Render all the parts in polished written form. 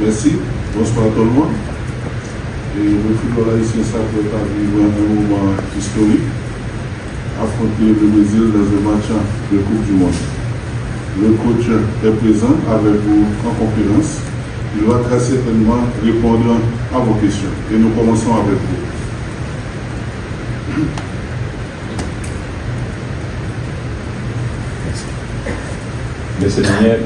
Merci, bonsoir à tout le monde. Et le football haïtien s'apprête à vivre un moment historique, affronter le Brésil dans un match de Coupe du Monde. Le coach est présent avec vous en conférence. Il va très certainement répondre à vos questions. Et nous commençons avec vous. Monsieur Daniel,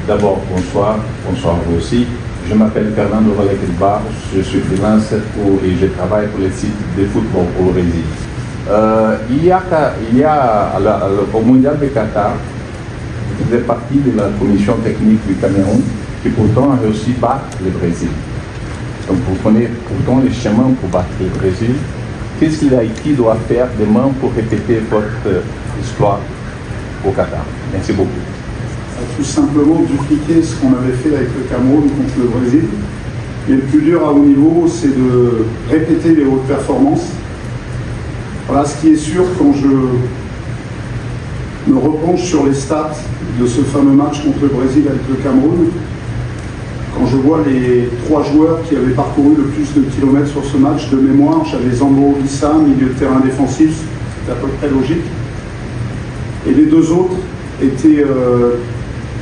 d'abord bonsoir à vous aussi. Je m'appelle Fernando Valéquez Barros, je suis freelance et je travaille pour le site de football pour le Brésil. Au Mondial de Qatar, vous faisiez partie de la commission technique du Cameroun qui pourtant a réussi à battre le Brésil. Donc vous connaissez pourtant les chemins pour battre le Brésil. Qu'est-ce que l'Haïti doit faire demain pour répéter votre exploit au Qatar? Merci beaucoup. Tout simplement dupliquer ce qu'on avait fait avec le Cameroun contre le Brésil. Mais le plus dur à haut niveau, c'est de répéter les hautes performances. Voilà ce qui est sûr quand je me repenche sur les stats de ce fameux match contre le Brésil avec le Cameroun. Quand je vois les 3 joueurs qui avaient parcouru le plus de kilomètres sur ce match, de mémoire, j'avais Zambo Issa, milieu de terrain défensif, c'est à peu près logique. Et les 2 autres étaient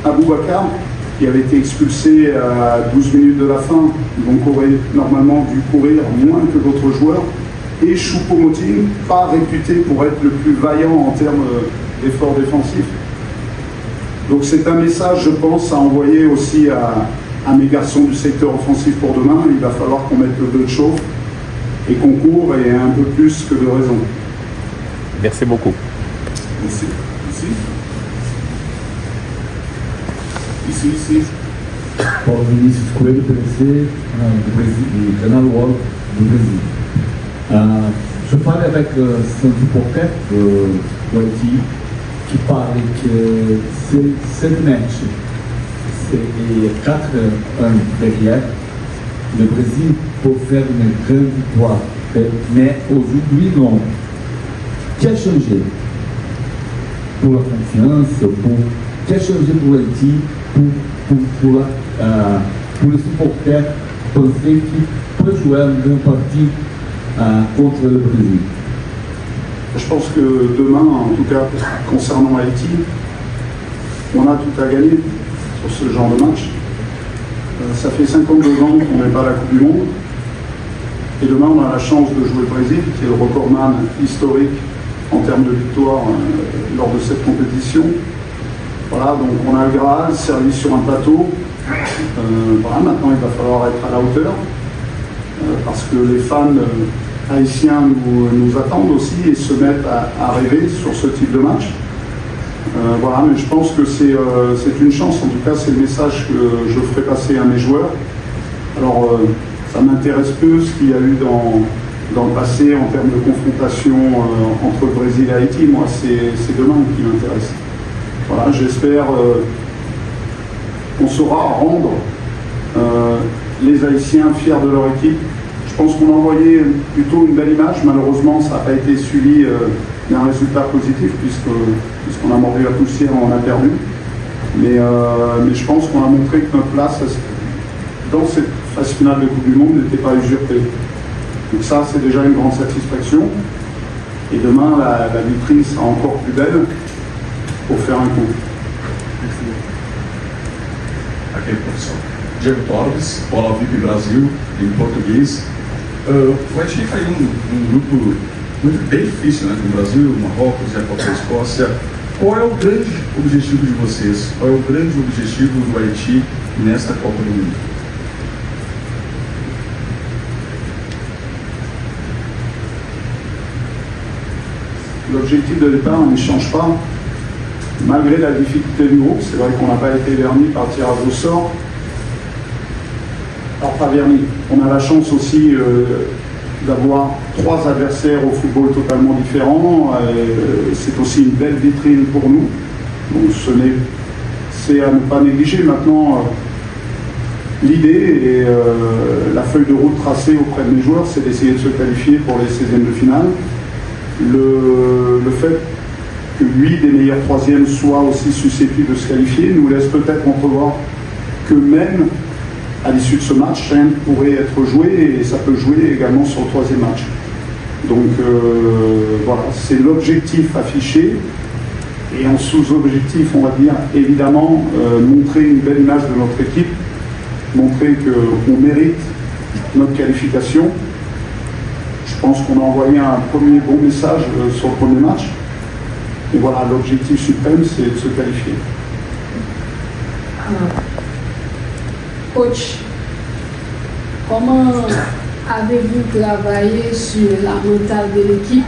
Aboubacar, qui avait été expulsé à 12 minutes de la fin, donc aurait normalement dû courir moins que d'autres joueurs, et Choupo-Moting, pas réputé pour être le plus vaillant en termes d'efforts défensifs. Donc c'est un message, je pense, à envoyer aussi à mes garçons du secteur offensif pour demain. Il va falloir qu'on mette le bleu de chauffe et qu'on court et un peu plus que de raison. Merci beaucoup. Merci. Ici. Paulo Vinícius Coelho, PVC, du canal World du Brésil. Je parle avec Sandy Pocket de Haïti qui parle que c'est le match, c'est 4-1 derrière. Le Brésil peut faire une grande victoire, mais aujourd'hui non. Qu'est-ce qui a changé pour la confiance, qu'est-ce qui a changé pour Haïti, pour les supporters penser qu'ils peuvent jouer une grande partie contre le Brésil? Je pense que demain, en tout cas concernant Haïti, on a tout à gagner sur ce genre de match. Ça fait 52 ans qu'on n'est pas à la Coupe du Monde. Et demain, on a la chance de jouer le Brésil, qui est le recordman historique en termes de victoire lors de cette compétition. Voilà, donc on a le Graal servi sur un plateau. Voilà, maintenant il va falloir être à la hauteur parce que les fans haïtiens nous attendent aussi et se mettent à rêver sur ce type de match. Voilà, mais je pense que c'est une chance, en tout cas c'est le message que je ferai passer à mes joueurs. Alors ça m'intéresse peu ce qu'il y a eu dans le passé en termes de confrontation entre le Brésil et Haïti. Moi c'est demain qui m'intéresse. Voilà, j'espère qu'on saura rendre les Haïtiens fiers de leur équipe. Je pense qu'on a envoyé plutôt une belle image. Malheureusement, ça n'a pas été suivi d'un résultat positif puisqu'on a mordu la poussière, on a perdu. Mais je pense qu'on a montré que notre place dans cette phase finale de Coupe du Monde n'était pas usurpée. Donc ça, c'est déjà une grande satisfaction. Et demain, la vitrine sera encore plus belle pour faire un coup. Ok, professor. Diego Torres, Bola VIP Brasil, em português. O Haiti caiu num grupo bem difícil, né? Com o Brasil, Marrocos e a própria Escócia. Qual é o grande objetivo de vocês? Qual é o grande objetivo do Haiti nesta Copa do Mundo? L'objectif de départ ne change pas. Malgré la difficulté du groupe, c'est vrai qu'on n'a pas été verni par tirage au sort. Alors pas verni, on a la chance aussi d'avoir 3 adversaires au football totalement différents. C'est aussi une belle vitrine pour nous. Donc c'est à ne pas négliger. Maintenant, l'idée et la feuille de route tracée auprès de mes joueurs, c'est d'essayer de se qualifier pour les 16e de finale. Le fait que 8 des meilleurs 3e soient aussi susceptibles de se qualifier nous laisse peut-être entrevoir que même à l'issue de ce match, rien pourrait être joué et ça peut jouer également sur le troisième match. Donc voilà, c'est l'objectif affiché. Et en sous-objectif, on va dire évidemment montrer une belle image de notre équipe, montrer qu'on mérite notre qualification. Je pense qu'on a envoyé un premier bon message sur le premier match. Et voilà, l'objectif suprême, c'est de se qualifier. Coach, comment avez-vous travaillé sur la mentale de l'équipe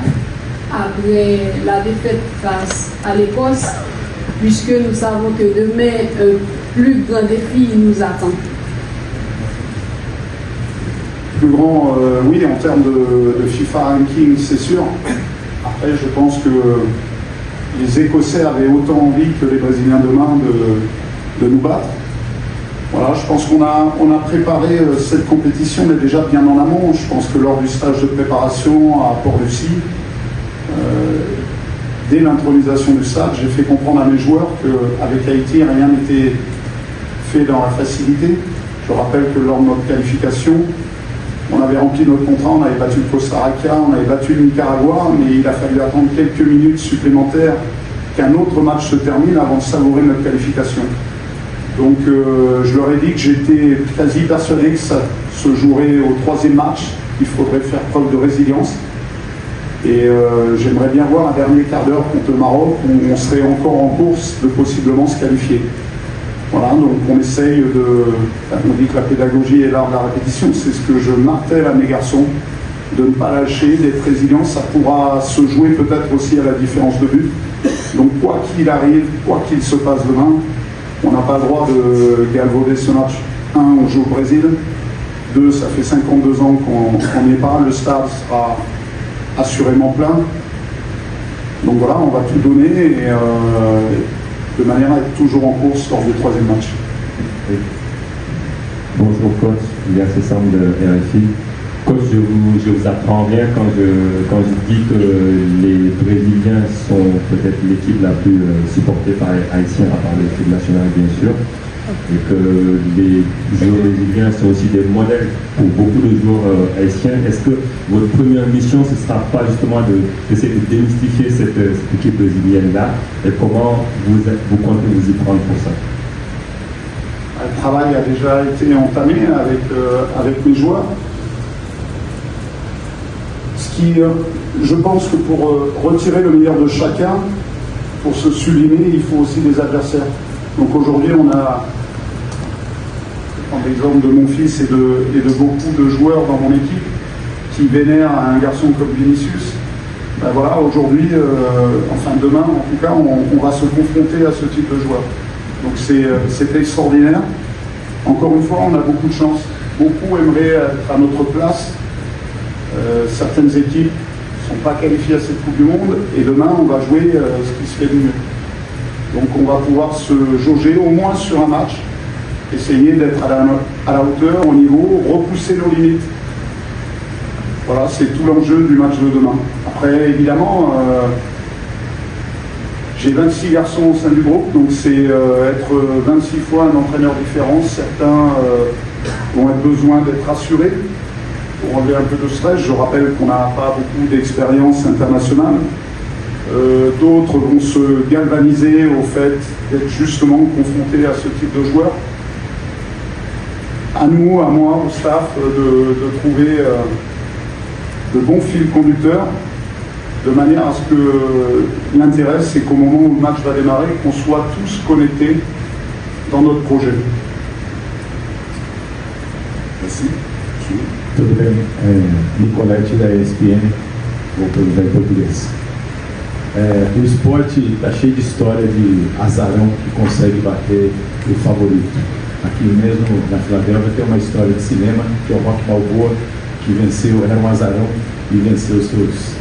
après la défaite face à l'Écosse, puisque nous savons que demain, un plus grand défi nous attend? Plus grand, oui, en termes de FIFA ranking, c'est sûr. Après, je pense que les Écossais avaient autant envie que les Brésiliens demain de nous battre. Voilà, je pense qu'on a préparé cette compétition, mais déjà bien en amont. Je pense que lors du stage de préparation à Port-Lucie, dès l'intronisation du stade, j'ai fait comprendre à mes joueurs qu'avec Haïti, rien n'était fait dans la facilité. Je rappelle que lors de notre qualification, on avait rempli notre contrat, on avait battu le Costa Rica, on avait battu le Nicaragua, mais il a fallu attendre quelques minutes supplémentaires qu'un autre match se termine avant de savourer notre qualification. Donc je leur ai dit que j'étais quasi persuadé que ça se jouerait au troisième match, qu'il faudrait faire preuve de résilience. Et j'aimerais bien voir un dernier quart d'heure contre le Maroc où on serait encore en course de possiblement se qualifier. Voilà, donc on essaye on dit que la pédagogie est l'art de la répétition, c'est ce que je martèle à mes garçons, de ne pas lâcher, d'être résilient, ça pourra se jouer peut-être aussi à la différence de but. Donc quoi qu'il arrive, quoi qu'il se passe demain, on n'a pas le droit de galvauder ce match. 1, on joue au Brésil, 2, ça fait 52 ans qu'on n'y est pas, le stade sera assurément plein. Donc voilà, on va tout donner et de manière à être toujours en course lors du troisième match. Oui. Bonjour coach, Yassé Sam de RFI. Coach, je vous apprends rien quand je dis que les Brésiliens sont peut-être l'équipe la plus supportée par les Haïtiens, à part l'équipe nationale bien sûr, et que les joueurs brésiliens sont aussi des modèles pour beaucoup de joueurs haïtiens. Est-ce que votre première mission, ce ne sera pas justement d'essayer de démystifier cette équipe brésilienne-là, et comment vous comptez vous y prendre pour ça? Le travail a déjà été entamé avec mes joueurs. Je pense que pour retirer le meilleur de chacun, pour se sublimer, il faut aussi des adversaires. Donc aujourd'hui, on a, je prends l'exemple de mon fils et de beaucoup de joueurs dans mon équipe qui vénèrent un garçon comme Vinicius. Ben voilà, aujourd'hui, enfin demain en tout cas, on va se confronter à ce type de joueurs. Donc c'est extraordinaire. Encore une fois, on a beaucoup de chance. Beaucoup aimeraient être à notre place. Certaines équipes ne sont pas qualifiées à cette Coupe du Monde et demain on va jouer ce qui se fait de mieux. Donc on va pouvoir se jauger au moins sur un match, essayer d'être à la hauteur, au niveau, repousser nos limites. Voilà, c'est tout l'enjeu du match de demain. Après évidemment, j'ai 26 garçons au sein du groupe, donc c'est être 26 fois un entraîneur différent. Certains vont avoir besoin d'être rassurés pour enlever un peu de stress. Je rappelle qu'on n'a pas beaucoup d'expérience internationale. D'autres vont se galvaniser au fait d'être justement confrontés à ce type de joueurs. À nous, à moi, au staff, de trouver de bons fils conducteurs, de manière à ce que l'intérêt, c'est qu'au moment où le match va démarrer, qu'on soit tous connectés dans notre projet. Merci. Tudo bem, Nicolete da ESPN, vou perguntar em português. O esporte está cheio de história de azarão que consegue bater o favorito. Aqui mesmo na Filadélfia tem uma história de cinema, que é o Rock Balboa, que venceu, era um azarão e venceu seus